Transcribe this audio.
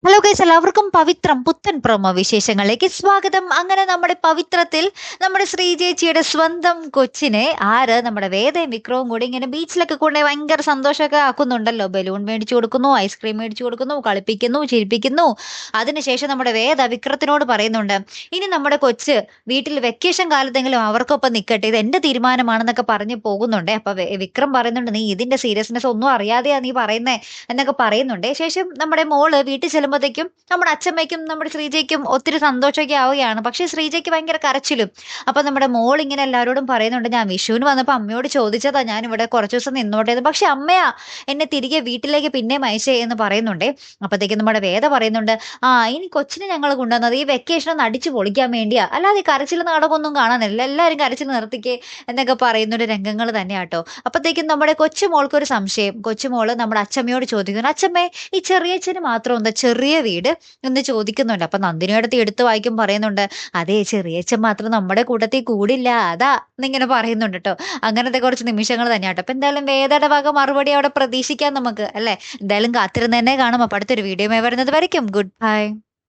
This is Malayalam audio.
ഹലോ ഗൈസ്, എല്ലാവർക്കും പവിത്രം പുത്തൻ പ്രൊമോ വിശേഷങ്ങളിലേക്ക് സ്വാഗതം. അങ്ങനെ നമ്മുടെ പവിത്രത്തിൽ നമ്മുടെ ശ്രീചേച്ചിയുടെ സ്വന്തം കൊച്ചിനെ നമ്മുടെ വേദയും വിക്രവും കൂടി ഇങ്ങനെ ബീച്ചിലൊക്കെ കൊണ്ടുപോയി ഭയങ്കര സന്തോഷമൊക്കെ ആക്കുന്നുണ്ടല്ലോ. ബലൂൺ മേടിച്ചു കൊടുക്കുന്നു, ഐസ്ക്രീം മേടിച്ചു കൊടുക്കുന്നു, കളിപ്പിക്കുന്നു, ചിരിപ്പിക്കുന്നു. അതിനുശേഷം നമ്മുടെ വേദ വിക്രത്തിനോട് പറയുന്നുണ്ട്, ഇനി നമ്മുടെ കൊച്ച് വീട്ടിൽ വെക്കേഷൻ കാലത്തെങ്കിലും അവർക്കൊപ്പം നിൽക്കട്ടെ, ഇത് എന്റെ തീരുമാനമാണെന്നൊക്കെ പറഞ്ഞു പോകുന്നുണ്ട്. അപ്പൊ വിക്രം പറയുന്നുണ്ട്, നീ ഇതിന്റെ സീരിയസ്നെസ് ഒന്നും അറിയാതെയാ നീ പറയുന്നേ എന്നൊക്കെ പറയുന്നുണ്ട്. ശേഷം നമ്മുടെ മോള് വീട്ടിൽ ചെല്ലുമ്പോഴത്തേക്കും നമ്മുടെ അച്ഛമ്മയ്ക്കും നമ്മുടെ ശ്രീജയ്ക്കും ഒത്തിരി സന്തോഷമൊക്കെ ആവുകയാണ്. പക്ഷേ ശ്രീജയ്ക്ക് ഭയങ്കര കരച്ചിലും. അപ്പൊ നമ്മുടെ മോൾ ഇങ്ങനെ എല്ലാവരോടും പറയുന്നുണ്ട്, ഞാൻ വിഷുവിന് വന്നപ്പോൾ അമ്മയോട് ചോദിച്ചതാ ഞാൻ ഇവിടെ കുറച്ച് ദിവസം നിന്നോട്ടേന്ന്, പക്ഷെ അമ്മയാ എന്നെ തിരികെ വീട്ടിലേക്ക് പിന്നെയും അയച്ചേ എന്ന് പറയുന്നുണ്ടേ. അപ്പത്തേക്കും നമ്മുടെ വേദ പറയുന്നുണ്ട്, ഇനി കൊച്ചിനെ ഞങ്ങൾ കൊണ്ടുവന്നത് ഈ വെക്കേഷൻ ഒന്ന് അടിച്ചു പൊളിക്കാൻ വേണ്ടിയാ, അല്ലാതെ ഈ കരച്ചിൽ നാടകമൊന്നും കാണാനില്ല, എല്ലാവരും കരച്ചിൽ നിർത്തിക്കേ എന്നൊക്കെ പറയുന്നൊരു രംഗങ്ങൾ തന്നെയാട്ടോ. അപ്പത്തേക്കും നമ്മുടെ കൊച്ചുമോൾക്കൊരു സംശയം. കൊച്ചുമോള് നമ്മുടെ അച്ഛമ്മയോട് ചോദിക്കുന്നു, അച്ഛമ്മേ ഈ ചെറിയച്ഛന് മാത്രം എന്താ ചെറിയ വീട് എന്ന് ചോദിക്കുന്നുണ്ട്. അപ്പൊ നന്ദിനിയുടെ എടുത്ത് വായിക്കും പറയുന്നുണ്ട്, അതേ ചെറിയച്ഛൻ മാത്രം നമ്മുടെ കൂട്ടത്തിൽ കൂടില്ല അതാ എന്നിങ്ങനെ പറയുന്നുണ്ട് കേട്ടോ. അങ്ങനത്തെ കുറച്ച് നിമിഷങ്ങൾ തന്നെയാട്ടോ. അപ്പൊ എന്തായാലും വേദയുടെ വക മറുപടി അവിടെ പ്രതീക്ഷിക്കാം നമുക്ക്, അല്ലെ? എന്തായാലും കാത്തിരുന്ന് തന്നെ കാണും. അപ്പൊ അടുത്തൊരു വീഡിയോ വരുന്നത് വരയ്ക്കും. Good bye.